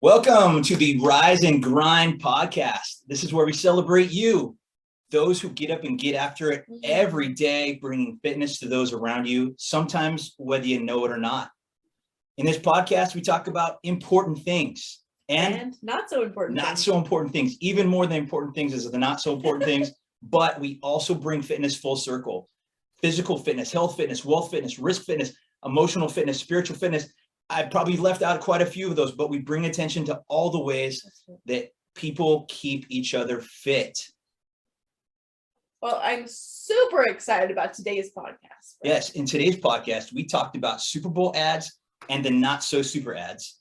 Welcome to the Rise and Grind podcast. This is where we celebrate you, those who get up and get after it every day, bringing fitness to those around you, sometimes whether you know it or not. In this podcast, we talk about important things and not so important things. Even more than important things is the not so important things, but we also bring fitness full circle. Physical fitness, health fitness, wealth fitness, risk fitness, emotional fitness, spiritual fitness. I probably left out quite a few of those, but we bring attention to all the ways that people keep each other fit. Well, I'm super excited about today's podcast. Yes, in today's podcast, we talked about Superbowl ads and the not so super ads.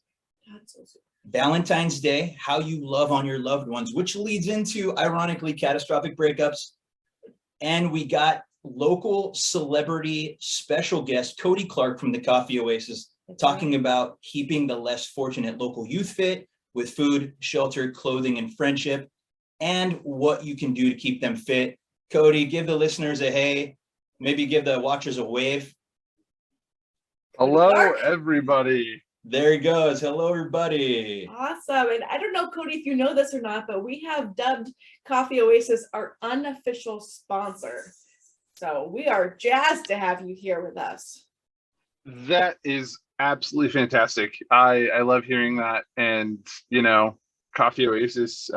Valentine's Day, how you love on your loved ones, which leads into, ironically, catastrophic breakups. And we got local celebrity special guest, Cody Clark from the Coffee Oasis, talking about keeping the less fortunate local youth fit with food, shelter, clothing, and friendship, and what you can do to keep them fit. Cody, give the listeners a hey, maybe give the watchers a wave. Hello, everybody. There he goes. Hello, everybody. Awesome. And I don't know, Cody, if you know this or not, but we have dubbed Coffee Oasis our unofficial sponsor. So we are jazzed to have you here with us. That is absolutely fantastic. I love hearing that. And, Coffee Oasis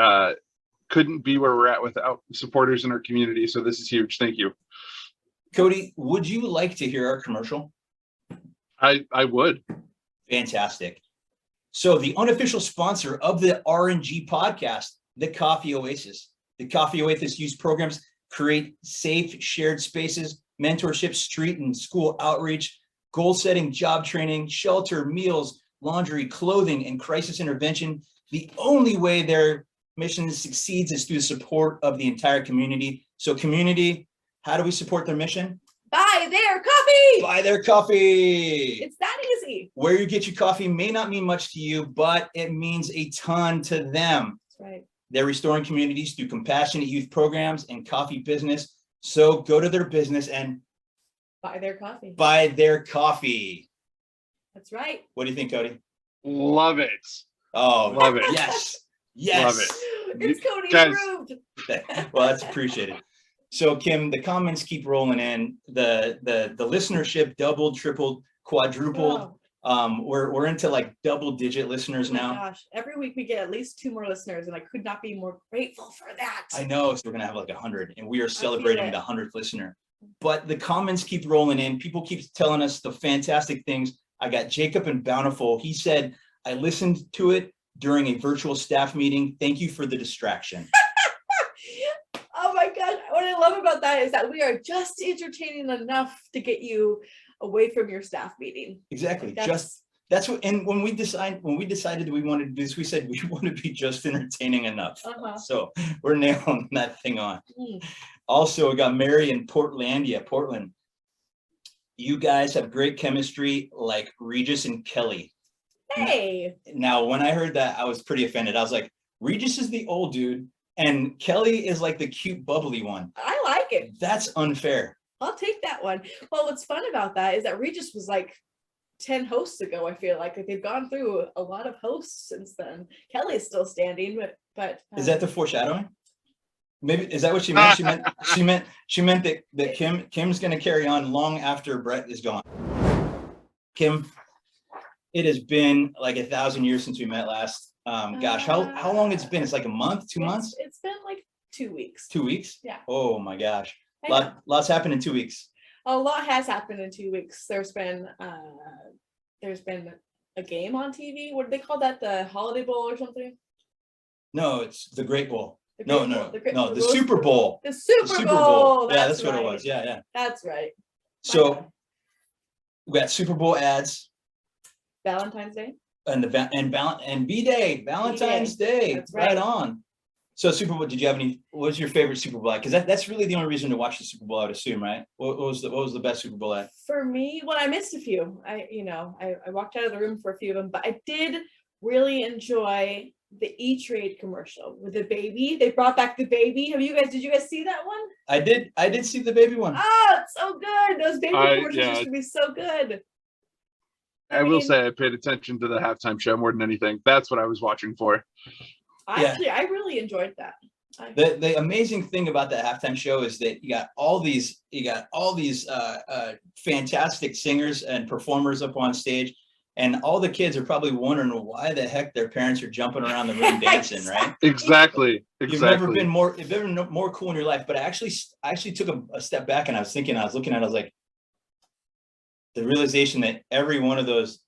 couldn't be where we're at without supporters in our community. So this is huge. Thank you. Cody, would you like to hear our commercial? I would. Fantastic. So the unofficial sponsor of the RNG podcast, the Coffee Oasis. The Coffee Oasis youth programs create safe shared spaces, mentorship, street and school outreach, goal setting, job training, shelter, meals, laundry, clothing, and crisis intervention. The only way their mission succeeds is through the support of the entire community. So community, how do we support their mission? Buy their coffee! Buy their coffee! It's that easy. Where you get your coffee may not mean much to you, but it means a ton to them. That's right. They're restoring communities through compassionate youth programs and coffee business. So go to their business and buy their coffee. Buy their coffee. That's right. What do you think, Cody? Love it. Oh, love it. Yes. Yes. Love it. It's Cody Guys. approved. Well, that's appreciated. So, Kim, the comments keep rolling in. The listenership doubled, tripled, quadrupled. Wow. We're into like double-digit listeners now. Oh my gosh. Every week we get at least 2 more listeners, and I could not be more grateful for that. I know. So we're gonna have like 100, and we are celebrating the 100th listener. But the comments keep rolling in. People keep telling us the fantastic things. I got Jacob in Bountiful. He said, I listened to it during a virtual staff meeting. Thank you for the distraction. Oh my gosh. What I love about that is that we are just entertaining enough to get you away from your staff meeting. Exactly. That's what, and when we decided that we wanted to do this, we said we want to be just entertaining enough. So we're nailing that thing on. Also, we got Mary in Portland. You guys have great chemistry like Regis and Kelly. Hey. Now, when I heard that, I was pretty offended. I was like, Regis is the old dude and Kelly is like the cute, bubbly one. I like it. That's unfair. I'll take that one. Well, what's fun about that is that Regis was like 10 hosts ago. I feel like they've gone through a lot of hosts since then. Kelly's still standing, but is that the foreshadowing? Maybe is that what she meant? She meant that Kim's going to carry on long after Brett is gone. Kim, it has been like 1,000 years since we met last. Gosh, how long it's been? It's like a month, 2 months. It's been like 2 weeks. 2 weeks? Yeah. Oh my gosh, lots happened in 2 weeks. A lot has happened in 2 weeks. There's been a game on TV. What do they call that? The Holiday Bowl or something? No, it's the Great Bowl. The Superbowl. Super Bowl. The Super Bowl. Yeah, that's what it was. Yeah. That's right. So we got Super Bowl ads. Valentine's Day. And B-Day, Valentine's Day. That's right. Right on. So Super Bowl, what was your favorite Super Bowl ad? Because that's really the only reason to watch the Super Bowl, I would assume, right? What was the best Super Bowl ad? For me, well, I missed a few. I walked out of the room for a few of them, but I did really enjoy the E-Trade commercial with the baby. They brought back the baby. Did you guys see that one? I did see the baby one. Oh, it's so good. Those baby commercials used to be so good. I will say I paid attention to the halftime show more than anything. That's what I was watching for. I really enjoyed that. The amazing thing about the halftime show is that you got all these fantastic singers and performers up on stage, and all the kids are probably wondering why the heck their parents are jumping around the room dancing, right? Exactly. You've never been more cool in your life. But I actually took a step back, and I was looking at it, I was like, the realization that every one of those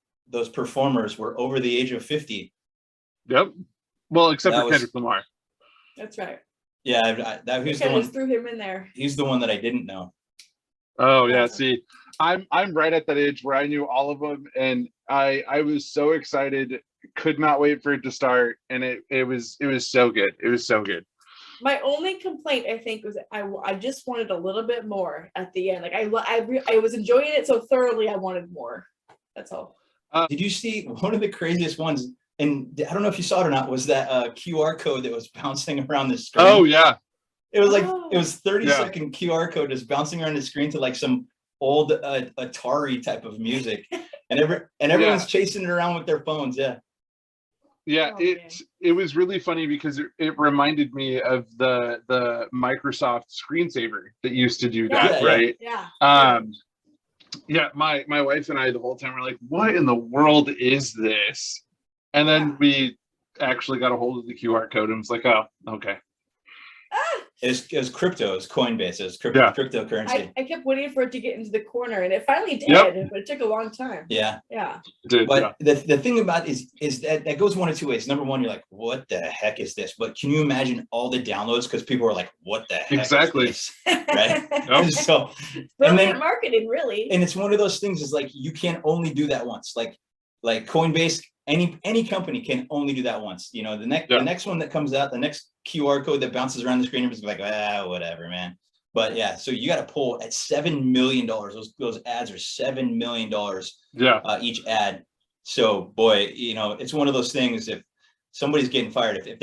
performers were over the age of 50. Yep. Well, except for Kendrick Lamar. That's right. Yeah, who's the one? Just threw him in there. He's the one that I didn't know. Oh yeah, see, I'm right at that age where I knew all of them, and I was so excited, could not wait for it to start, and it was so good. It was so good. My only complaint, I think, was I just wanted a little bit more at the end. Like I was enjoying it so thoroughly, I wanted more. That's all. Did you see one of the craziest ones? And I don't know if you saw it or not. Was that QR code that was bouncing around the screen? Oh yeah. It was like it was 30-second QR code just bouncing around the screen to like some old Atari type of music, and everyone's chasing it around with their phones. Yeah. Yeah, it was really funny because it reminded me of the Microsoft screensaver that used to do that, right? Yeah. Yeah, my wife and I the whole time were like, what in the world is this? And then we actually got a hold of the QR code and was like, oh, okay. It was crypto, it was Coinbase, it was cryptocurrency. I kept waiting for it to get into the corner, and it finally did, but it took a long time. Yeah. But the thing about is that goes one of two ways. Number one, you're like, what the heck is this? But can you imagine all the downloads? Because people are like, what the heck exactly is this? Right? So brilliant marketing, really. And it's one of those things is like you can only do that once. Like Coinbase, any company can only do that once. You know, the next one that comes out, the next QR code that bounces around the screen, everybody's like, whatever, man. But yeah, so you got to pull at $7 million. Those ads are $7 million each ad. So boy, you know, it's one of those things. If somebody's getting fired, if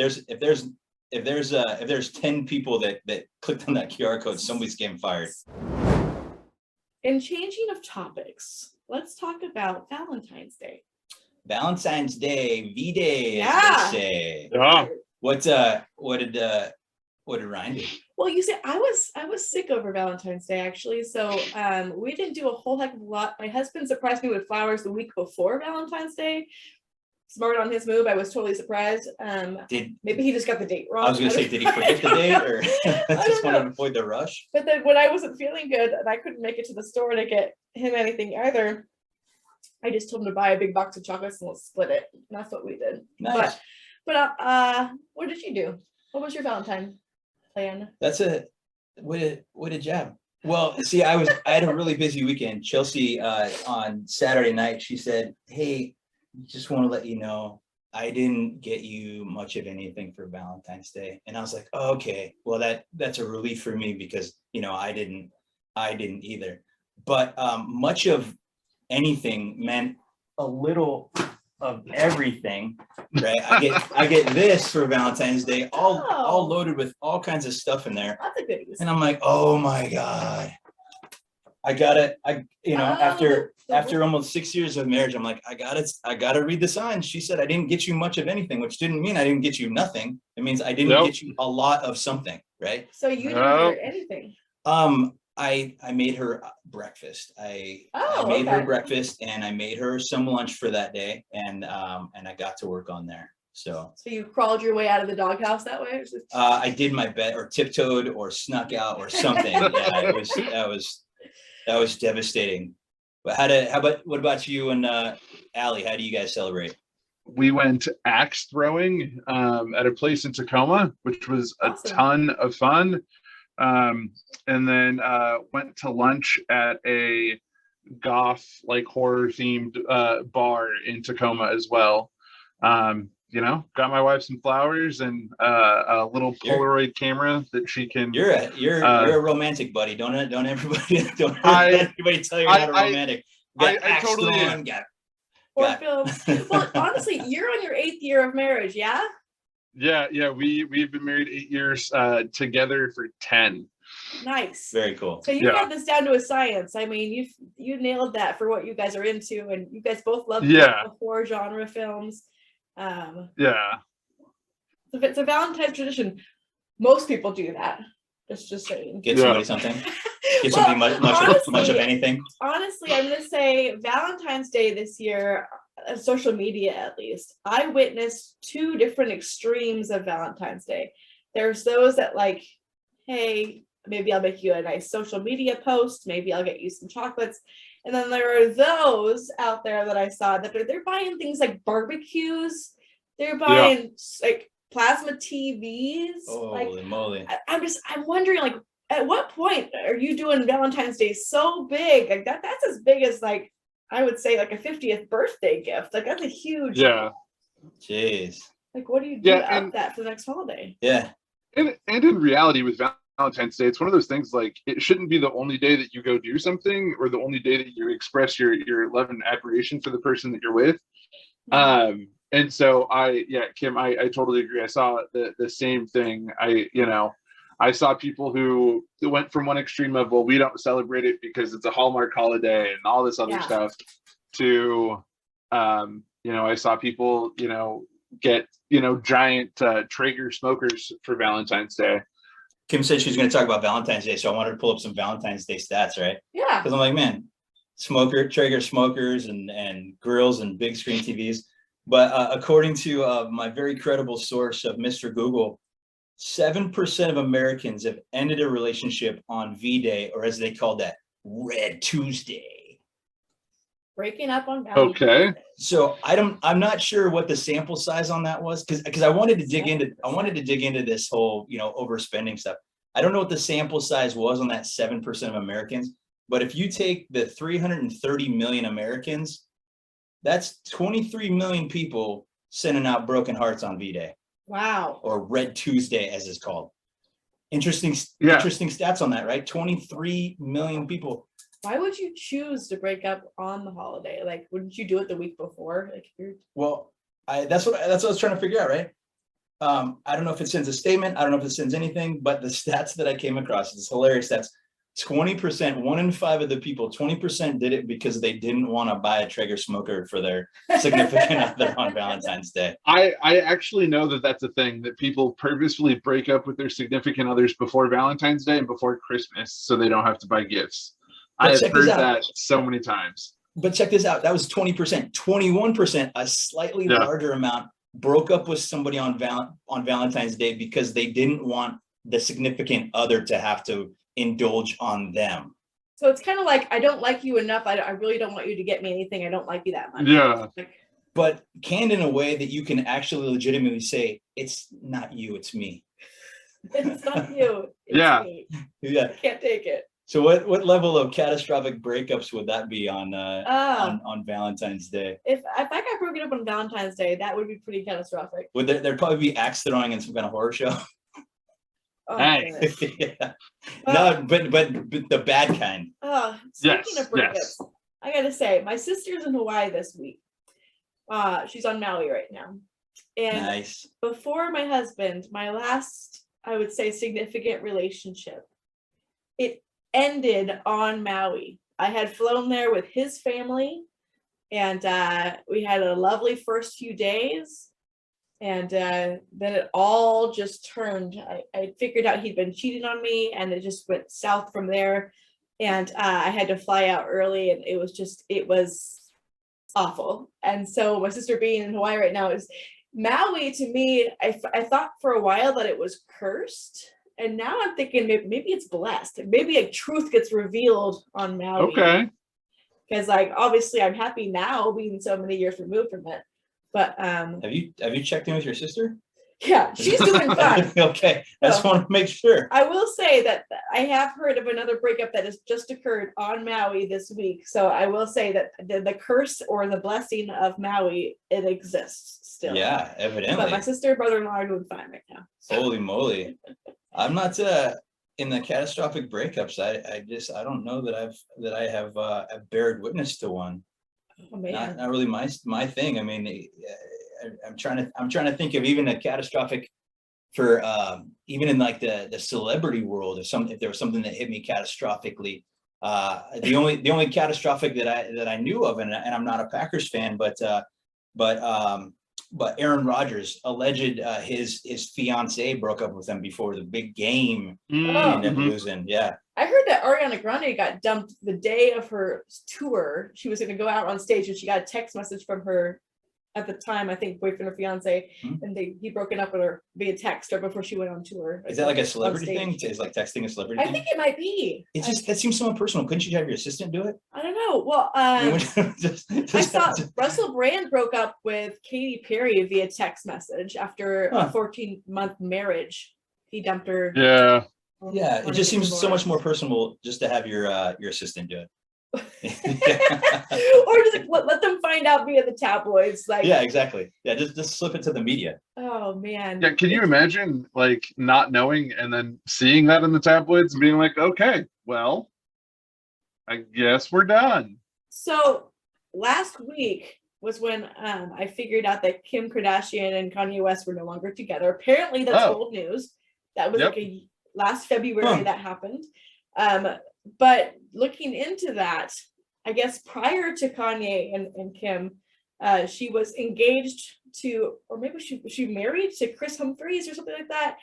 there's 10 people that clicked on that QR code, somebody's getting fired. In changing of topics, let's talk about Valentine's Day. Valentine's Day, V-Day, as they say. Yeah. What did Ryan do? Well, you see, I was sick over Valentine's Day, actually. So we didn't do a whole heck of a lot. My husband surprised me with flowers the week before Valentine's Day. Smart on his move. I was totally surprisised. Maybe he just got the date wrong. I was going to say, did he forget the date, or just want to avoid the rush? But then when I wasn't feeling good and I couldn't make it to the store to get him anything either, I just told him to buy a big box of chocolates and we'll split it. And that's what we did. Nice. But what did you do? What was your Valentine plan? What a job. Well, see, I had a really busy weekend. Chelsea on Saturday night, she said, hey, just want to let you know I didn't get you much of anything for Valentine's Day. And I was like, oh, okay, well that's a relief for me because, you know, I didn't either. But much of anything meant a little of everything, right? I get this for Valentine's Day, all loaded with all kinds of stuff in there. That's a goodies. And I'm like, oh my God. I gotta, after almost 6 years of marriage, I'm like, I gotta read the signs. She said, I didn't get you much of anything, which didn't mean I didn't get you nothing. It means I didn't get you a lot of something, right? So you didn't get anything. I made her breakfast. I made her breakfast and I made her some lunch for that day, and I got to work on there. So you crawled your way out of the doghouse that way? I did my best, or tiptoed, or snuck out, or something. Yeah, that was devastating. But what about you and Allie? How do you guys celebrate? We went axe throwing at a place in Tacoma, which was a ton of fun. And then went to lunch at a goth, like horror themed bar in Tacoma as well. You know, got my wife some flowers and a little Polaroid camera that she can. You're a romantic, buddy. Don't let everybody tell you you're not a romantic. I totally am. Well, honestly, you're on your 8th year of marriage, yeah? Yeah. We've been married 8 years, together for 10. Nice. Very cool. So you Yeah. got this down to a science. I mean, you nailed that for what you guys are into, and you guys both love Yeah. the horror genre films. Yeah. If it's a Valentine's tradition, most people do that. Just saying. Get Yeah. somebody something. Get Well, somebody much honestly, of anything. Honestly, I'm gonna say Valentine's Day this year, social media at least, I witnessed two different extremes of Valentine's Day. There's those that like, hey, maybe I'll make you a nice social media post, maybe I'll get you some chocolates. And then there are those out there that I saw that they're buying things like barbecues, they're buying like plasma TVs. Holy moly. I'm wondering, like, at what point are you doing Valentine's Day so big? Like that's as big as, like, I would say, like a 50th birthday gift. Like that's a huge. Yeah. Jeez. Like, what do you do Yeah, up and- that for the next holiday? Yeah. And in reality, with Valentine's Day, it's one of those things, like, it shouldn't be the only day that you go do something or the only day that you express your love and admiration for the person that you're with. And so Kim, I totally agree. I saw the same thing. I saw people who went from one extreme of, well, we don't celebrate it because it's a Hallmark holiday and all this other stuff, to I saw people get giant Traeger smokers for Valentine's Day. Kim said she was going to talk about Valentine's Day, so I wanted to pull up some Valentine's Day stats, right? Yeah. Because I'm like, man, Traeger smokers and grills and big screen TVs. But according to my very credible source of Mr. Google, 7% of Americans have ended a relationship on V-Day, or as they call that, Red Tuesday. Breaking up on Valentine's Okay. Day. So I'm not sure what the sample size on that was, because I wanted to dig into this whole overspending stuff. I don't know what the sample size was on that 7% of Americans, but if you take the 330 million Americans, that's 23 million people sending out broken hearts on V-Day. Wow. Or Red Tuesday, as it's called. Interesting stats on that, right? 23 million people. Why would you choose to break up on the holiday? Like, wouldn't you do it the week before? Like, Well, that's what I was trying to figure out, right? I don't know if it sends a statement. I don't know if it sends anything, but the stats that I came across, it's hilarious. That's 20%, 1 in 5 of the people, 20% did it because they didn't want to buy a Traeger smoker for their significant other on Valentine's Day. I actually know that that's a thing, that people purposefully break up with their significant others before Valentine's Day and before Christmas so they don't have to buy gifts. But I have check heard this out. that so many times. But check this out. That was 20%. 21%, a slightly larger amount, broke up with somebody on Valentine's Day because they didn't want the significant other to have to indulge on them. So it's kind of like, I don't like you enough. I really don't want you to get me anything. I don't like you that much. Yeah. But canned in a way that you can actually legitimately say, it's not you, it's me. It's not you. It's Yeah. me. Yeah. I can't take it. So what level of catastrophic breakups would that be on Valentine's Day? If I got broken up on Valentine's Day, that would be pretty catastrophic. Would there'd probably be axe throwing in some kind of horror show? Oh, Hey. goodness. Yeah. No, but the bad kind. Speaking of breakups, yes. I gotta say, my sister's in Hawaii this week. She's on Maui right now. And Nice. before my husband, my last, I would say, significant relationship, it ended on Maui. I had flown there with his family, and we had a lovely first few days. And then it all just turned. I figured out he'd been cheating on me, and it just went south from there. And I had to fly out early, and it was awful. And so my sister being in Hawaii right now is Maui. To me, I thought for a while that it was cursed, and now I'm thinking maybe it's blessed. Maybe a truth gets revealed on Maui. Okay. Because like obviously I'm happy now being so many years removed from it. But Have you checked in with your sister? yeah, she's doing fine. Okay, I just want to make sure. I will say that I have heard of another breakup that has just occurred on Maui this week. So I will say that the curse or the blessing of Maui, it exists still. Yeah, evidently. But my sister and brother-in-law are doing fine right now. Holy moly. I'm not in the catastrophic breakups. I don't know that I have bared witness to one. Oh man. Not really my thing. I mean, I'm trying to think of even a catastrophic for even in like the celebrity world, if there was something that hit me catastrophically, the only catastrophic that I knew of, and I'm not a Packers fan, but Aaron Rodgers alleged his fiance broke up with him before the big game. Oh. He ended up losing. Yeah. I heard that Ariana Grande got dumped the day of her tour. She was going to go out on stage, and she got a text message from her, at the time, I think, boyfriend or fiance, and he broken up with her via text or before she went on tour. Is that like a celebrity thing? Is like texting a celebrity I thing? think it might be. It just that seems so impersonal. Couldn't you have your assistant do it? I don't know. Well, I saw Russell Brand broke up with Katy Perry via text message after a 14-month marriage. He dumped her. Yeah. Yeah, it just seems so much more personal just to have your assistant do it. Or just let them find out via the tabloids. Like, yeah, exactly. Yeah, just slip it to the media. Oh man. Yeah, can you imagine like not knowing and then seeing that in the tabloids and being like, okay, well, I guess we're done. So last week was when I figured out that Kim Kardashian and Kanye West were no longer together. Apparently that's old news. That was like last February that happened. But looking into that, I guess prior to Kanye and Kim, she was engaged to, or maybe she married to Chris Humphries or something like that.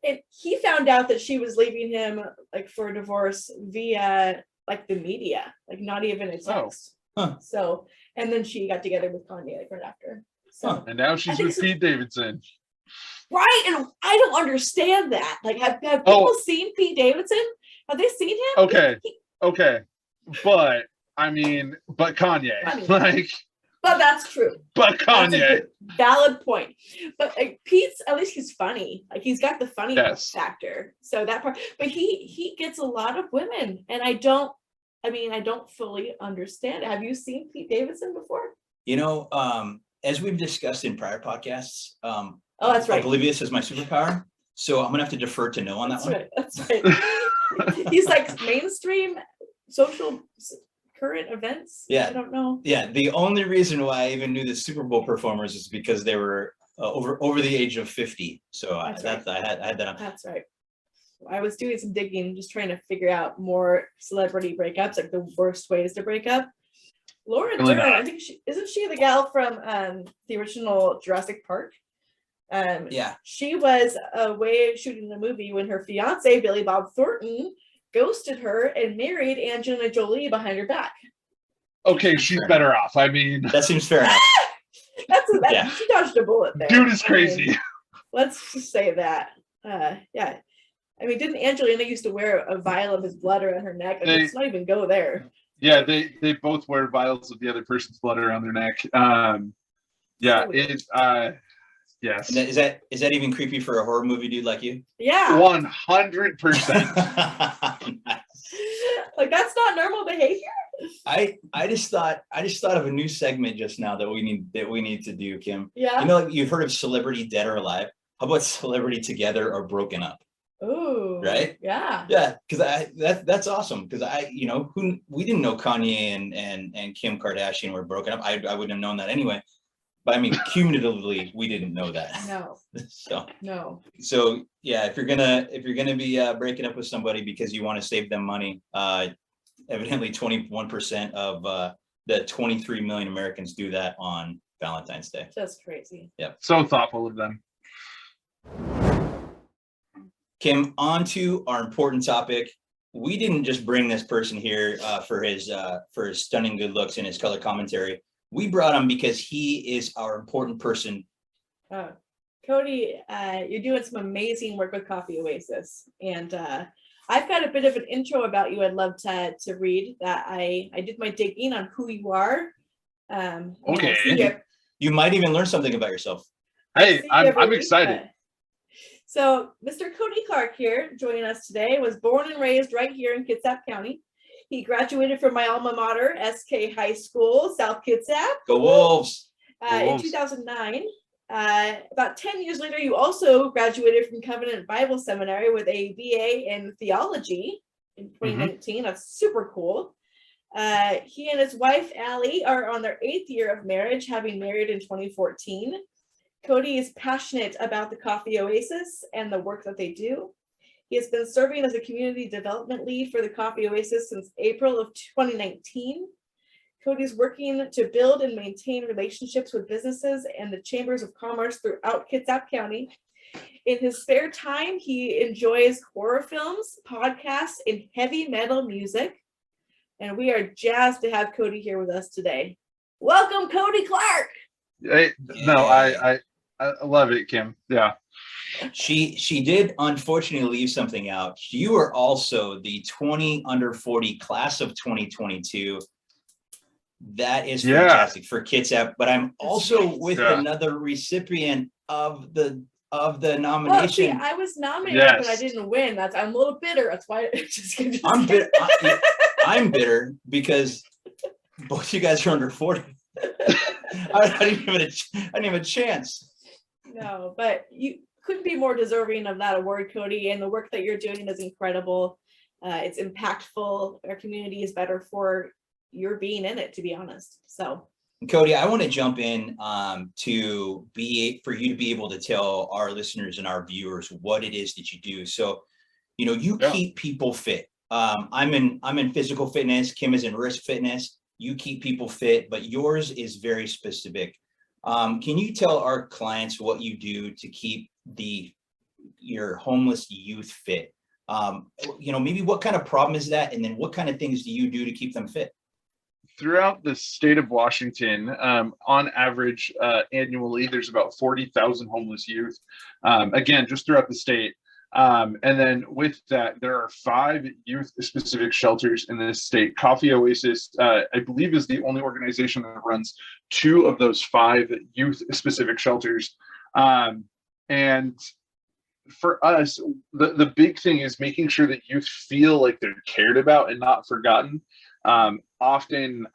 And he found out that she was leaving him like for a divorce via like the media, like not even a text. So, and then she got together with Kanye like right after. So, and now she's with Pete Davidson. Right, and I don't understand that. Like, have people seen Pete Davidson? Have they seen him? Okay, but I mean, but Kanye, like. But that's true. But Kanye, valid point. But like, Pete's, at least he's funny. Like he's got the funny factor. So that part. But he gets a lot of women, and I don't fully understand it. Have you seen Pete Davidson before? You know, as we've discussed in prior podcasts, that's right. Oblivious is my superpower, so I'm gonna have to defer to no on that one. Right. That's right. He's like mainstream social current events. Yeah, I don't know. Yeah, the only reason why I even knew the Super Bowl performers is because they were over the age of 50. So I had that on. That's right. I was doing some digging, just trying to figure out more celebrity breakups, like the worst ways to break up. Laura Dern, I think isn't she the gal from the original Jurassic Park? Yeah. She was away shooting the movie when her fiance, Billy Bob Thornton, ghosted her and married Angelina Jolie behind her back. Okay, she's better off. I mean, that seems fair enough. That's she dodged a bullet there. Dude is crazy. Let's just say that. Yeah. I mean, didn't Angelina used to wear a vial of his blood around her neck? Let's not even go there. Yeah, they both wear vials of the other person's blood around their neck. Yes. And is that even creepy for a horror movie dude like you? Yeah. 100%. Nice. Like that's not normal behavior. I just thought of a new segment just now that we need to do, Kim. Yeah. You know, like you've heard of Celebrity Dead or Alive. How about Celebrity Together or Broken Up? Ooh. Right? Yeah. Yeah, because that's awesome. Because we didn't know Kanye and Kim Kardashian were broken up. I wouldn't have known that anyway. But I mean, cumulatively, we didn't know that. No. So yeah, if you're gonna be breaking up with somebody because you want to save them money, evidently 21% of the 23 million Americans do that on Valentine's Day. Just crazy. Yep. So thoughtful of them. Kim, on to our important topic. We didn't just bring this person here for his stunning good looks and his color commentary. We brought him because he is our important person. Cody, you're doing some amazing work with Coffee Oasis, and I've got a bit of an intro about you I'd love to read that I did my digging on who you are. Okay. You might even learn something about yourself. Hey, I'm excited. So Mr. Cody Clark here joining us today was born and raised right here in Kitsap County. He graduated from my alma mater, SK High School, South Kitsap. Go Wolves! In 2009. About 10 years later, you also graduated from Covenant Bible Seminary with a BA in theology in 2019. That's super cool. He and his wife, Allie, are on their 8th year of marriage, having married in 2014. Cody is passionate about the Coffee Oasis and the work that they do. He has been serving as a community development lead for the Coffee Oasis since April of 2019. Cody's working to build and maintain relationships with businesses and the chambers of commerce throughout Kitsap County. In his spare time, he enjoys horror films, podcasts, and heavy metal music. And we are jazzed to have Cody here with us today. Welcome, Cody Clark. No, I love it, Kim. Yeah. She did unfortunately leave something out. You are also the 20 under 40 class of 2022. That is fantastic for Kitsap, but I'm also with another recipient of the nomination. Oh, see, I was nominated, but I didn't win. I'm a little bitter. That's why I'm bitter. I'm bitter because both you guys are under 40. I didn't have a chance. No, but you couldn't be more deserving of that award, Cody. And the work that you're doing is incredible. It's impactful. Our community is better for your being in it, to be honest. So, Cody, I want to jump in for you to be able to tell our listeners and our viewers what it is that you do. So, you keep people fit. I'm in physical fitness. Kim is in wrist fitness. You keep people fit, but yours is very specific. Can you tell our clients what you do to keep your homeless youth fit? Maybe what kind of problem is that? And then what kind of things do you do to keep them fit? Throughout the state of Washington, on average, annually, there's about 40,000 homeless youth, again, just throughout the state. And then with that, there are 5 youth-specific shelters in this state. Coffee Oasis, I believe, is the only organization that runs 2 of those 5 youth-specific shelters. And for us, the big thing is making sure that youth feel like they're cared about and not forgotten. Often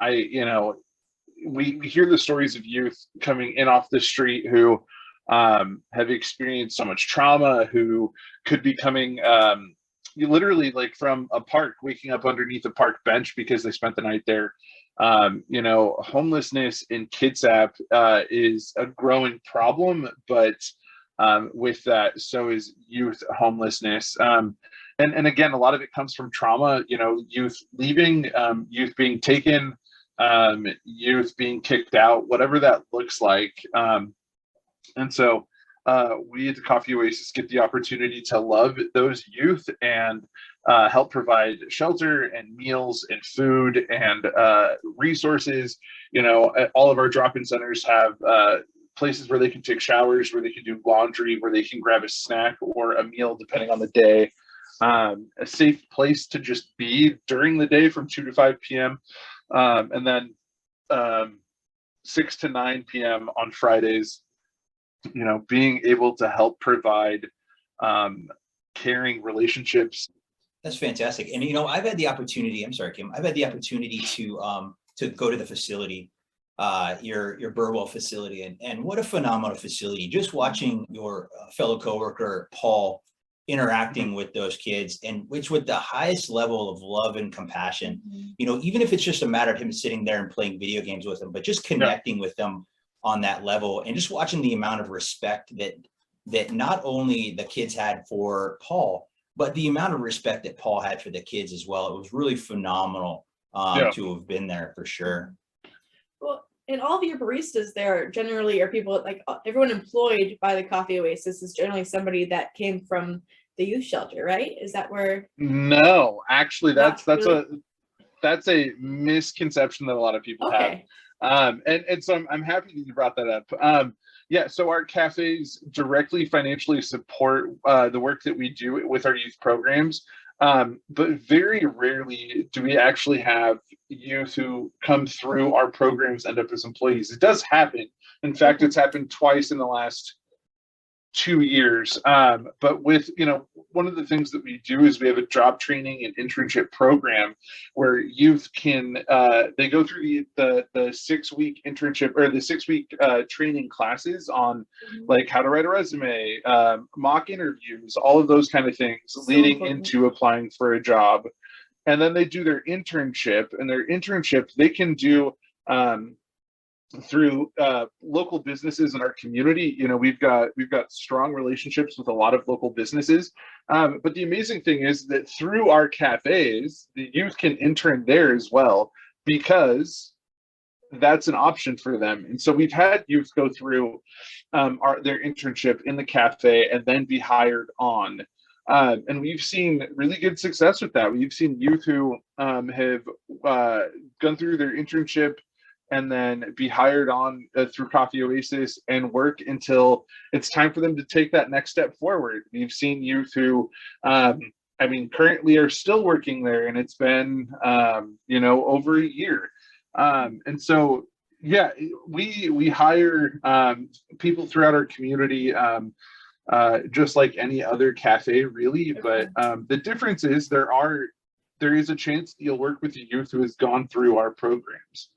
we hear the stories of youth coming in off the street who have experienced so much trauma, who could be coming literally like from a park, waking up underneath a park bench because they spent the night there. Homelessness in Kitsap is a growing problem, but with that, so is youth homelessness. And again, a lot of it comes from trauma, youth leaving, youth being taken, youth being kicked out, whatever that looks like. And so we at the Coffee Oasis get the opportunity to love those youth and help provide shelter and meals and food and resources. All of our drop-in centers have places where they can take showers, where they can do laundry, where they can grab a snack or a meal, depending on the day. A safe place to just be during the day from 2 to 5 p.m. And then 6 to 9 p.m. on Fridays, being able to help provide caring relationships. That's fantastic. And, I've had the opportunity, I'm sorry, Kim, I've had the opportunity to go to the facility, your Burwell facility, and what a phenomenal facility. Just watching your fellow coworker, Paul, interacting with those kids, and which with the highest level of love and compassion, even if it's just a matter of him sitting there and playing video games with them, but just connecting with them on that level, and just watching the amount of respect that not only the kids had for Paul, but the amount of respect that Paul had for the kids as well. It was really phenomenal to have been there for sure. Well, and all of your baristas there generally are people like everyone employed by the Coffee Oasis is generally somebody that came from the youth shelter, right? Is that where? No, actually, that's a misconception that a lot of people have. And so I'm happy that you brought that up. So our cafes directly financially support the work that we do with our youth programs. But very rarely do we actually have youth who come through our programs end up as employees. It does happen. In fact, it's happened twice in the last 2 years. But with, one of the things that we do is we have a job training and internship program where youth can, they go through the 6-week internship or the 6-week training classes on like how to write a resume, mock interviews, all of those kind of things leading into applying for a job. And then they do their internship, and their internship, they can do through local businesses in our community. You know, we've got strong relationships with a lot of local businesses. But the amazing thing is that through our cafes, the youth can intern there as well, because that's an option for them. And so we've had youth go through their internship in the cafe and then be hired on. And we've seen really good success with that. We've seen youth who have gone through their internship and then be hired on through Coffee Oasis and work until it's time for them to take that next step forward. We've seen youth who, currently are still working there, and it's been, over a year. And so, yeah, we hire people throughout our community, just like any other cafe, really. But the difference is there is a chance that you'll work with a youth who has gone through our programs.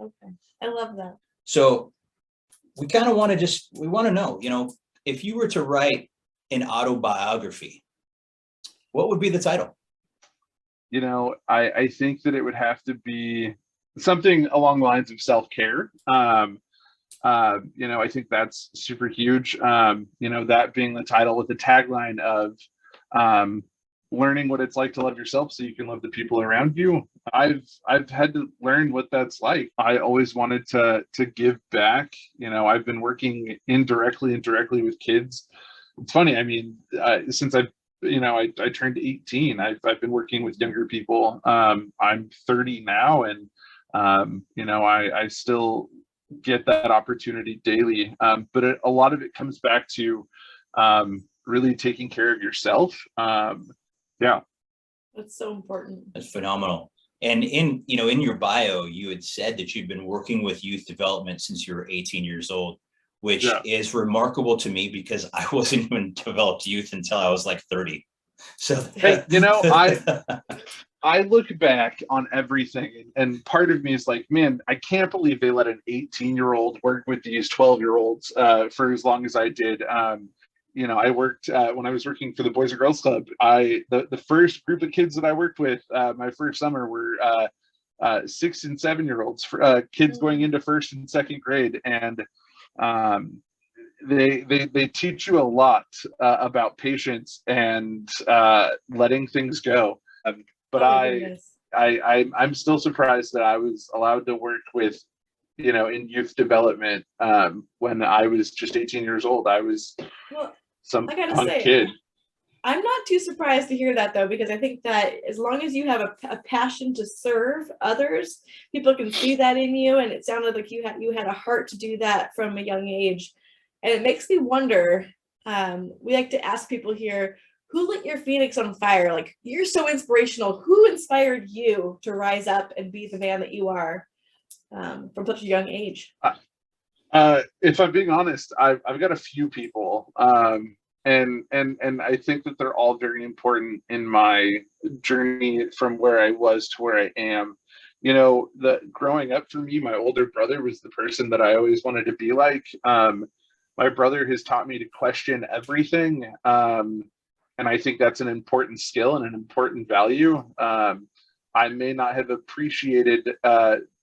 Okay, I love that. So we kind of want to know, if you were to write an autobiography, what would be the title? I think that it would have to be something along the lines of self-care. I think that's super huge. That being the title with the tagline of learning what it's like to love yourself so you can love the people around you. I've had to learn what that's like. I always wanted to give back. I've been working indirectly and directly with kids. It's funny. Since I turned 18, I've been working with younger people. I'm 30 now, and I still get that opportunity daily. But a lot of it comes back to really taking care of yourself. Yeah. That's so important. That's phenomenal. And in your bio, you had said that you'd been working with youth development since you were 18 years old, which is remarkable to me because I wasn't even developed youth until I was like 30. So hey, I look back on everything, and part of me is like, man, I can't believe they let an 18-year-old work with these 12-year-olds for as long as I did. I worked when I was working for the Boys and Girls Club. The first group of kids that I worked with my first summer were 6 and 7-year-olds, kids going into first and second grade, and they teach you a lot about patience and letting things go. But I'm still surprised that I was allowed to work with, in youth development when I was just 18 years old. I was some punk kid. I'm not too surprised to hear that, though, because I think that as long as you have a passion to serve others, people can see that in you. And it sounded like you had a heart to do that from a young age. And it makes me wonder, we like to ask people here, who lit your Phoenix on fire? Like, you're so inspirational. Who inspired you to rise up and be the man that you are from such a young age? If I'm being honest, I've got a few people, and I think that they're all very important in my journey from where I was to where I am. Growing up for me, my older brother was the person that I always wanted to be like. My brother has taught me to question everything. And I think that's an important skill and an important value. I may not have appreciated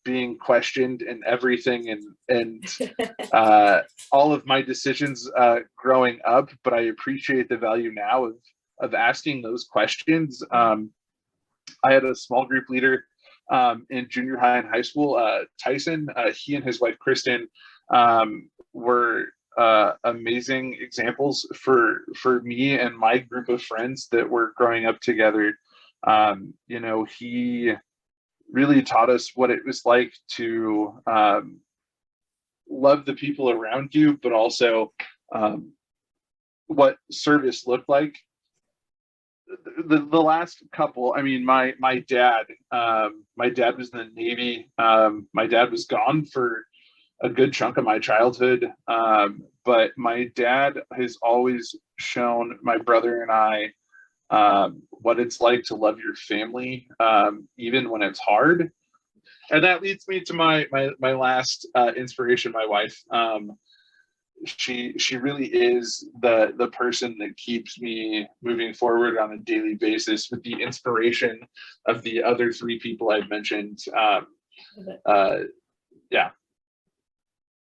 being questioned in everything and all of my decisions growing up, but I appreciate the value now of asking those questions. I had a small group leader in junior high and high school, Tyson. He and his wife, Kristen, were amazing examples for me and my group of friends that were growing up together. He really taught us what it was like to love the people around you, but also what service looked like. The last couple, my dad was in the Navy. My dad was gone for a good chunk of my childhood. But my dad has always shown my brother and I what it's like to love your family, even when it's hard. And that leads me to my last inspiration, my wife. She really is the person that keeps me moving forward on a daily basis, with the inspiration of the other three people I've mentioned. Yeah.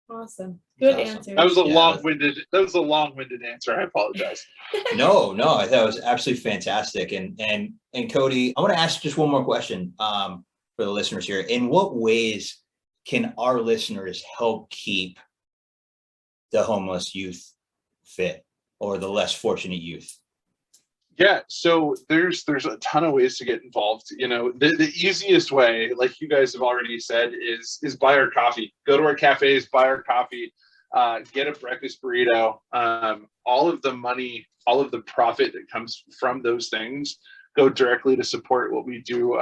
Awesome. Good That's awesome. answer. That was a Yeah. long-winded answer. I apologize. No, I thought it was absolutely fantastic. And Cody, I want to ask just one more question for the listeners here. In what ways can our listeners help keep the homeless youth fit, or the less fortunate youth? Yeah, so there's a ton of ways to get involved. You know, the easiest way, like you guys have already said, is buy our coffee. Go to our cafes, buy our coffee, get a breakfast burrito. All of the money, all of the profit that comes from those things go directly to support what we do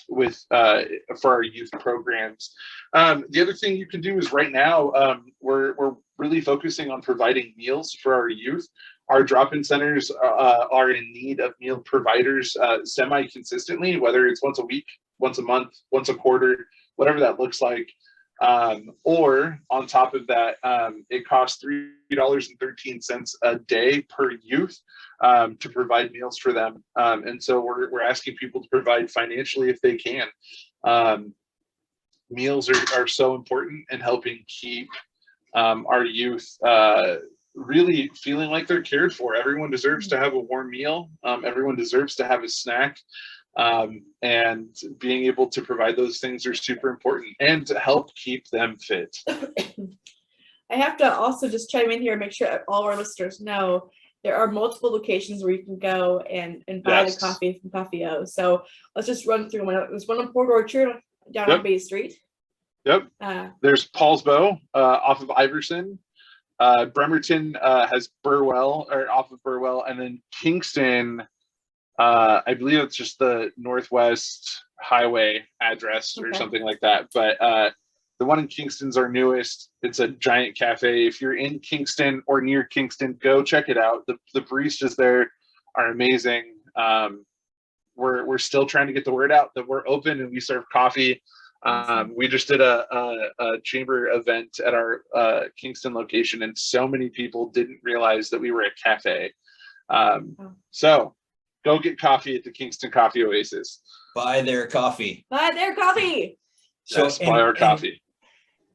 with for our youth programs. The other thing you can do is right now we're really focusing on providing meals for our youth. Our drop-in centers are in need of meal providers semi-consistently, whether it's once a week, once a month, once a quarter, whatever that looks like. Or on top of that, it costs $3.13 a day per youth to provide meals for them. And so we're asking people to provide financially if they can. Meals are so important in helping keep our youth really feeling like they're cared for. Everyone deserves to have a warm meal. Everyone deserves to have a snack. And being able to provide those things are super important, and to help keep them fit. I have to also just chime in here and make sure all our listeners know there are multiple locations where you can go and buy the coffee from Coffee O. So let's just run through one. There's one on Port Orchard down on Bay Street. Yep. There's Paulsbo off of Iverson. Bremerton has Burwell, or off of Burwell, and then Kingston, I believe it's just the Northwest Highway address or something like that. But the one in Kingston's our newest. It's a giant cafe. If you're in Kingston or near Kingston, go check it out. The baristas there are amazing. We're still trying to get the word out that we're open and we serve coffee. We just did a chamber event at our Kingston location, and so many people didn't realize that we were a cafe. So go get coffee at the Kingston Coffee Oasis. Buy their coffee. Buy their coffee. So yes, buy our coffee.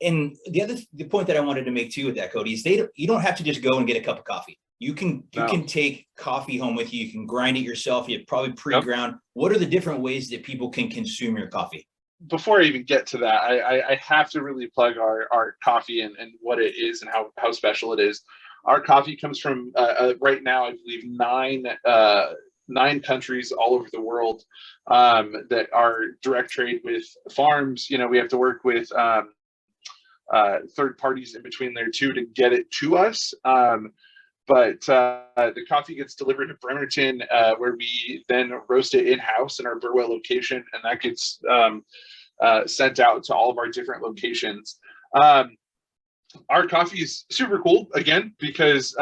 And the point that I wanted to make too with that, Cody, is you don't have to just go and get a cup of coffee. You can take coffee home with you. You can grind it yourself. You probably pre-ground. Yep. What are the different ways that people can consume your coffee? Before I even get to that, I have to really plug our coffee and what it is and how special it is. Our coffee comes from right now, I believe, nine countries all over the world that are direct trade with farms. You know, we have to work with third parties in between there too to get it to us. But the coffee gets delivered to Bremerton, where we then roast it in-house in our Burwell location, and that gets sent out to all of our different locations. Our coffee is super cool, again, because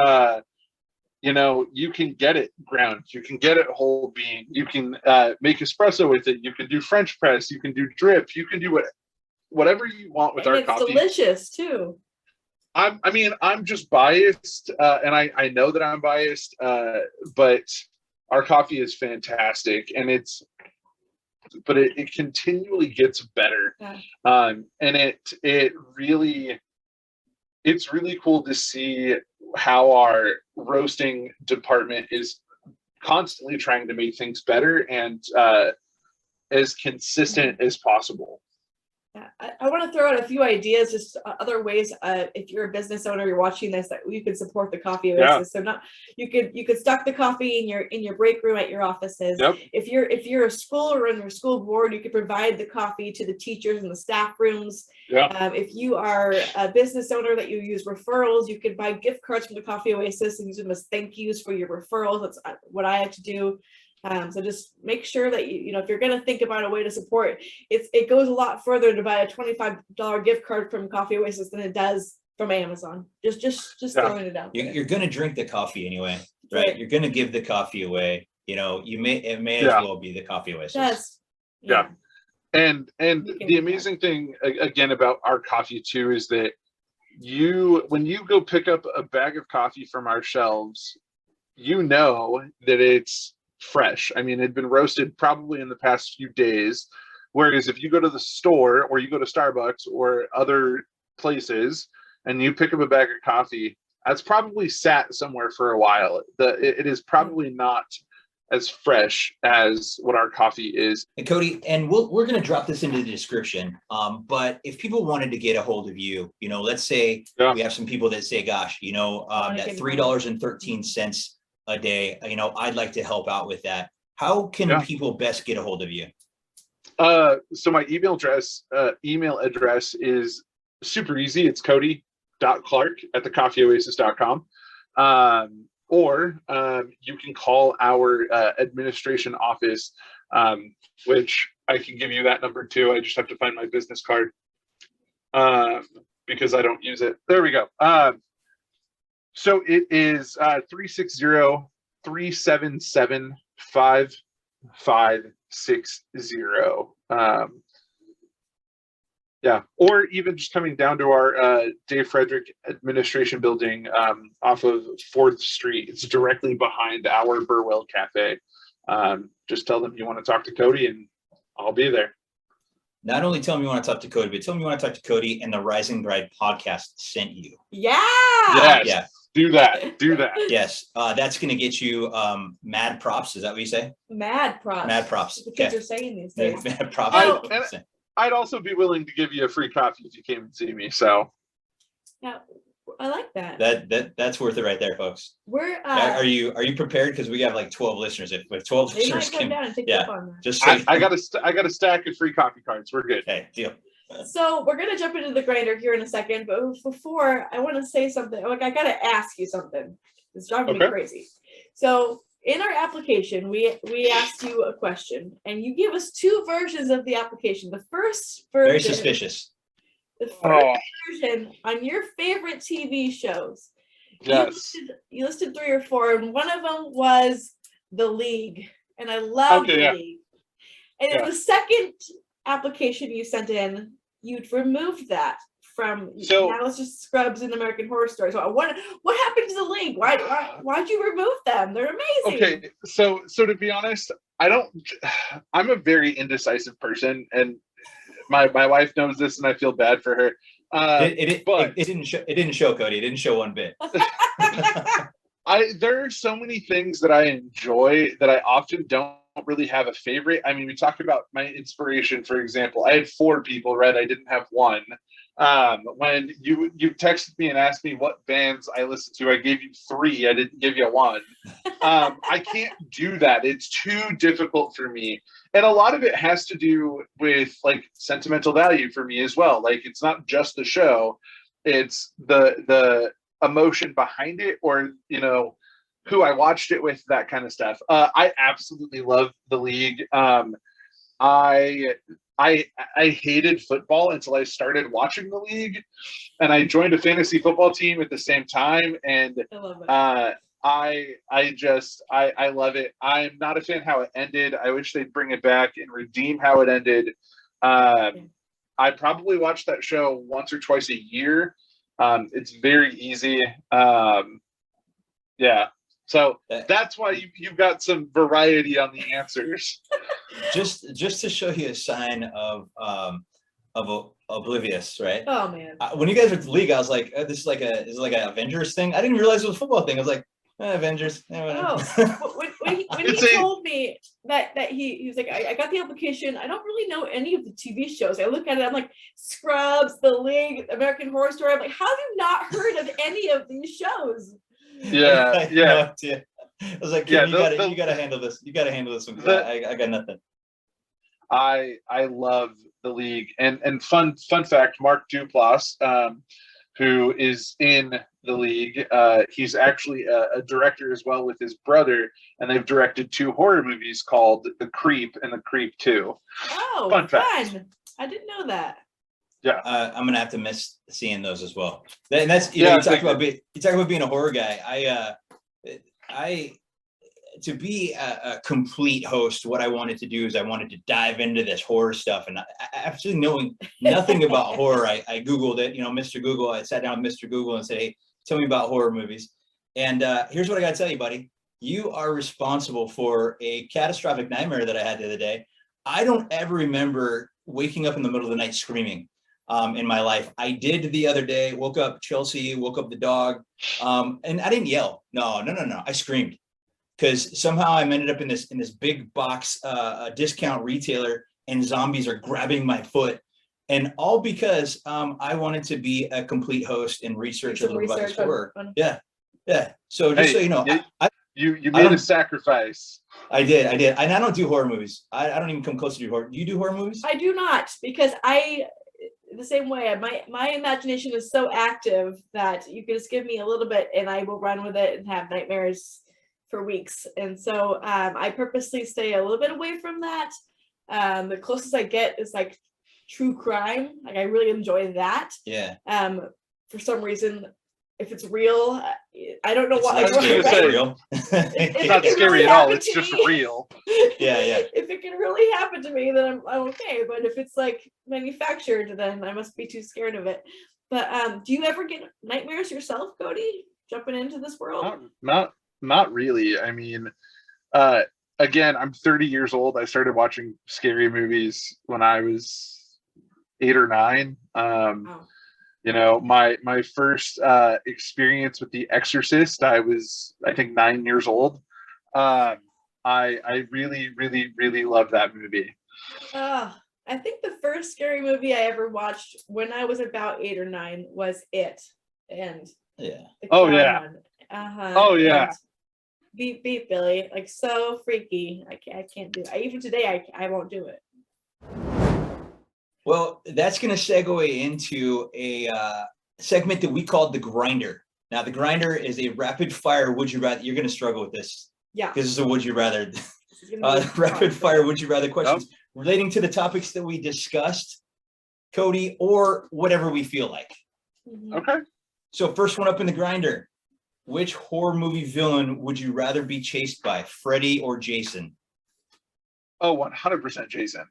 you know, you can get it ground, you can get it whole bean, you can make espresso with it, you can do French press, you can do drip, you can do whatever you want with our coffee. It's delicious too. I'm just biased, and I know that I'm biased, but our coffee is fantastic, and it continually gets better. Yeah. And it's really cool to see how our roasting department is constantly trying to make things better and as consistent as possible. I want to throw out a few ideas, just other ways. If you're a business owner, you're watching this, that you could support the Coffee Oasis. So you could stock the coffee in your break room at your offices. Yep. If you're a school or in your school board, you could provide the coffee to the teachers in the staff rooms. Yeah. If you are a business owner that you use referrals, you could buy gift cards from the Coffee Oasis and use them as thank yous for your referrals. That's what I had to do. So just make sure that you know, if you're going to think about a way to support, it goes a lot further to buy a $25 gift card from Coffee Oasis than it does from Amazon. Just throwing it out there. You're going to drink the coffee anyway, right? You're going to give the coffee away. You know, it may as well be the Coffee Oasis. Yes. Yeah. And the amazing thing again about our coffee too is that when you go pick up a bag of coffee from our shelves, you know that it's fresh. I mean, it had been roasted probably in the past few days. Whereas if you go to the store or you go to Starbucks or other places, and you pick up a bag of coffee, that's probably sat somewhere for a while. It is probably not as fresh as what our coffee is. And Cody, and we're going to drop this into the description. But if people wanted to get a hold of you, let's say we have some people that say, gosh, that $3.13 a day, I'd like to help out with that. How can people best get a hold of you? So my email address is super easy. It's cody.clark@thecoffeeoasis.com. Or you can call our administration office, which I can give you that number too. I just have to find my business card because I don't use it. There we go. So it is 360-377-5560. Yeah, or even just coming down to our Dave Frederick administration building off of 4th Street. It's directly behind our Burwell Cafe. Just tell them you want to talk to Cody and I'll be there. Not only tell them you want to talk to Cody, but tell them you want to talk to Cody and the Rising Bride podcast sent you. Yeah. Yes. Yeah. Do that. Yes. That's going to get you mad props. Is that what you say? Mad props. Mad props. The kids are saying these days. Mad props. I'd also be willing to give you a free coffee if you came and see me. So yeah, I like that. That's worth it right there, folks. We're are you prepared? Because we have like 12 listeners. If 12 they listeners might come down and take you up on that. Just so I got a stack of free coffee cards. We're good. Okay, deal. So we're gonna jump into the grinder here in a second, but before I want to say something. Like I gotta ask you something. It's driving me crazy. So in our application, we asked you a question, and you gave us 2 versions of the application. The first version, very suspicious. The first version on your favorite TV shows. Yes. You listed 3 or 4, and one of them was The League, and I love The League. And in the second application you sent in, you'd removed that from. So now it's just Scrubs and American Horror Story. So what happened to The League? Why'd you remove them? They're amazing. Okay, so to be honest, I'm a very indecisive person, and my wife knows this, and I feel bad for her. It didn't show, Cody. It didn't show one bit. There are so many things that I enjoy that I often don't really have a favorite. I mean, we talked about my inspiration, for example. I had 4 people, right? I didn't have one. When you texted me and asked me what bands I listened to, I gave you 3. I didn't give you 1. I can't do that. It's too difficult for me. And a lot of it has to do with like sentimental value for me as well. Like it's not just the show, it's the emotion behind it, or who I watched it with, that kind of stuff. I absolutely love The League. I hated football until I started watching The League, and I joined a fantasy football team at the same time. And I love it. I love it. I'm not a fan how it ended. I wish they'd bring it back and redeem how it ended. I probably watch that show once or twice a year. It's very easy. Yeah. So that's why you've got some variety on the answers. just to show you a sign of oblivious, right? Oh man! When you guys were at The League, I was like, this is like an Avengers thing. I didn't realize it was a football thing. I was like, Avengers. When he told me that he was like, I got the application. I don't really know any of the TV shows. I look at it, I'm like, Scrubs, The League, American Horror Story. I'm like, how have you not heard of any of these shows? Yeah. I was like, you gotta handle this. You gotta handle this one. I got nothing. I love The League, and fun fact, Mark Duplass, who is in The League, he's actually a director as well with his brother, and they've directed 2 horror movies called The Creep and The Creep 2. Oh, fun fact. I didn't know that. Yeah, I'm gonna have to miss seeing those as well. And that's you talk about being a horror guy. I to be a complete host, what I wanted to do is I wanted to dive into this horror stuff, and absolutely knowing nothing about horror, I Googled it. Mr. Google. I sat down with Mr. Google and said, "Hey, tell me about horror movies." And here's what I got to tell you, buddy. You are responsible for a catastrophic nightmare that I had the other day. I don't ever remember waking up in the middle of the night screaming. in my life. I did the other day, woke up Chelsea, woke up the dog, and I didn't yell. No. I screamed because somehow I'm ended up in this big box discount retailer, and zombies are grabbing my foot. And all because I wanted to be a complete host and research a little about this horror. Yeah. So just so you know, you made a sacrifice. I did. And I don't do horror movies. I don't even come close to do horror. Do you do horror movies? I do not, because the same way, my imagination is so active that you can just give me a little bit and I will run with it and have nightmares for weeks. And so I purposely stay a little bit away from that. The closest I get is like true crime. Like I really enjoy that. Yeah. For some reason, if it's real, I don't know why. It's not real. It's not scary at all. It's just real. Yeah. If it can really happen to me, then I'm okay. But if it's like manufactured, then I must be too scared of it. But do you ever get nightmares yourself, Cody? Jumping into this world? Not really. I mean, again, I'm 30 years old. I started watching scary movies when I was 8 or 9. You know, my first experience with The Exorcist, I think 9 years old. I really loved that movie. I think the first scary movie I ever watched when I was about 8 or 9 was It. And Oh yeah. Oh yeah. Beat Billy, like so freaky. I can't do it. Even today I won't do it. Well, that's going to segue into a segment that we called the grinder. Now, the grinder is a rapid fire would you rather. You're going to struggle with this. Yeah. This is a would you rather. Rapid fire would you rather questions relating to the topics that we discussed, Cody, or whatever we feel like. Okay. So first one up in the grinder. Which horror movie villain would you rather be chased by, Freddy or Jason? Oh, 100% Jason.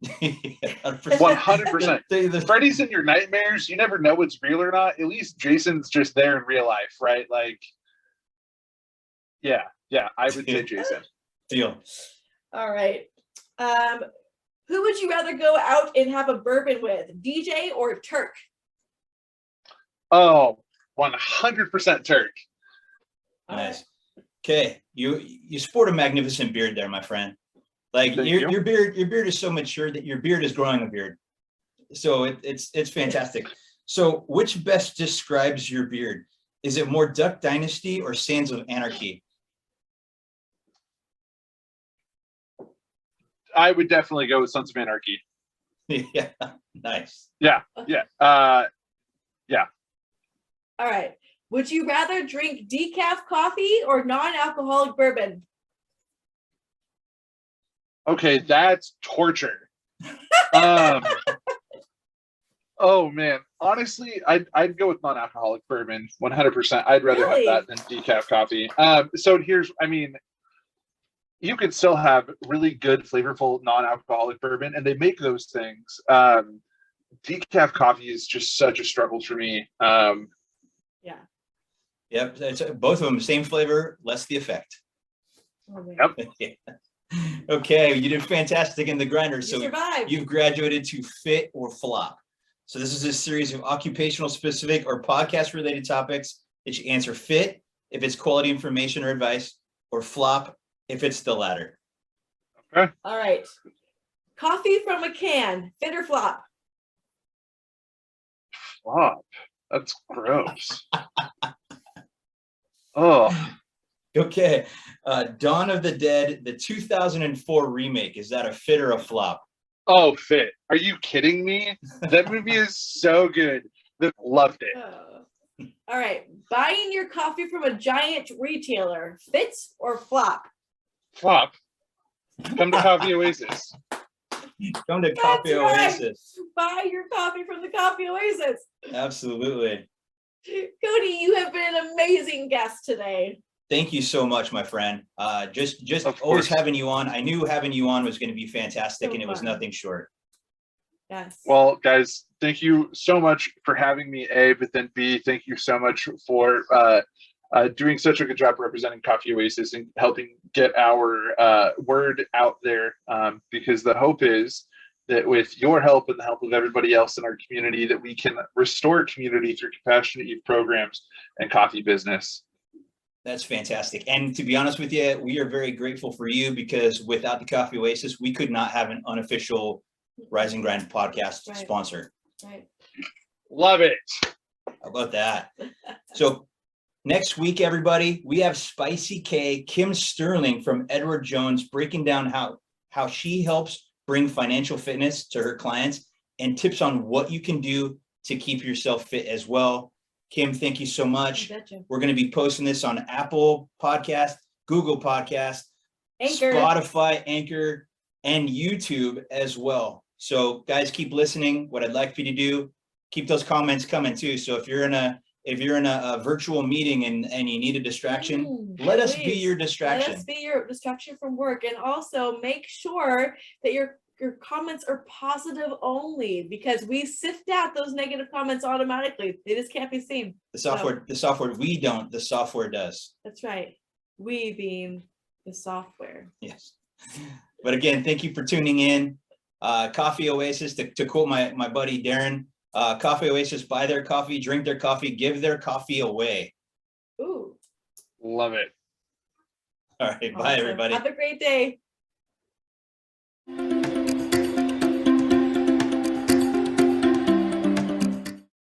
100%. 100%. Freddy's in your nightmares. You never know what's real or not. At least Jason's just there in real life, right? Like, yeah, I would say Jason. Deal. All right. Who would you rather go out and have a bourbon with, DJ or Turk? Oh, 100% Turk. Nice. Okay, you sport a magnificent beard there, my friend. Like your beard is so mature that your beard is growing a beard. So it's fantastic. So which best describes your beard? Is it more Duck Dynasty or Sands of Anarchy? I would definitely go with Sons of Anarchy. Yeah, nice. Yeah. All right. Would you rather drink decaf coffee or non-alcoholic bourbon? Okay, that's torture. Oh man, honestly, I'd go with non-alcoholic bourbon 100%. I'd rather have that than decaf coffee. So you could still have really good, flavorful non-alcoholic bourbon, and they make those things. Decaf coffee is just such a struggle for me. Yeah. Yep, it's both of them same flavor, less the effect. Oh, yep. Okay, you did fantastic in the grinder. So survived. You've graduated to fit or flop. So this is a series of occupational specific or podcast related topics that you answer fit if it's quality information or advice, or flop if it's the latter. Okay. All right. Coffee from a can, fit or flop? Flop. That's gross. Oh. Okay. Dawn of the Dead, the 2004 remake. Is that a fit or a flop? Oh, fit. Are you kidding me? That movie is so good. Loved it. All right. Buying your coffee from a giant retailer, fits or flop? Flop. Come to Coffee Oasis. Come to Coffee Oasis. Buy your coffee from the Coffee Oasis. Absolutely. Cody, you have been an amazing guest today. Thank you so much, my friend. Just always having you on. I knew having you on was going to be fantastic, and it was nothing short. Yes. Well, guys, thank you so much for having me, A, but then B, thank you so much for doing such a good job representing Coffee Oasis and helping get our word out there, because the hope is that with your help and the help of everybody else in our community, that we can restore community through compassionate youth programs and coffee business. That's fantastic. And to be honest with you, we are very grateful for you, because without the Coffee Oasis, we could not have an unofficial Rise and Grind podcast Right. sponsor. Right. Love it. How about that? So next week, everybody, we have Spicy K, Kim Sterling from Edward Jones, breaking down how she helps bring financial fitness to her clients and tips on what you can do to keep yourself fit as well. Kim, thank you so much. We're going to be posting this on Apple Podcast, Google Podcast, Anchor. Spotify, Anchor, and YouTube as well. So guys, keep listening. What I'd like for you to do, keep those comments coming too. So if you're in a virtual meeting and you need a distraction, let us be your distraction. Let us be your distraction from work. And also make sure that your comments are positive only, because we sift out those negative comments automatically. They just can't be seen. The software, we don't, the software does. That's right. We being the software. Yes. But again, thank you for tuning in. Coffee Oasis, to quote my buddy Darren, Coffee Oasis, buy their coffee, drink their coffee, give their coffee away. Ooh. Love it. All right. Bye, everybody. Have a great day.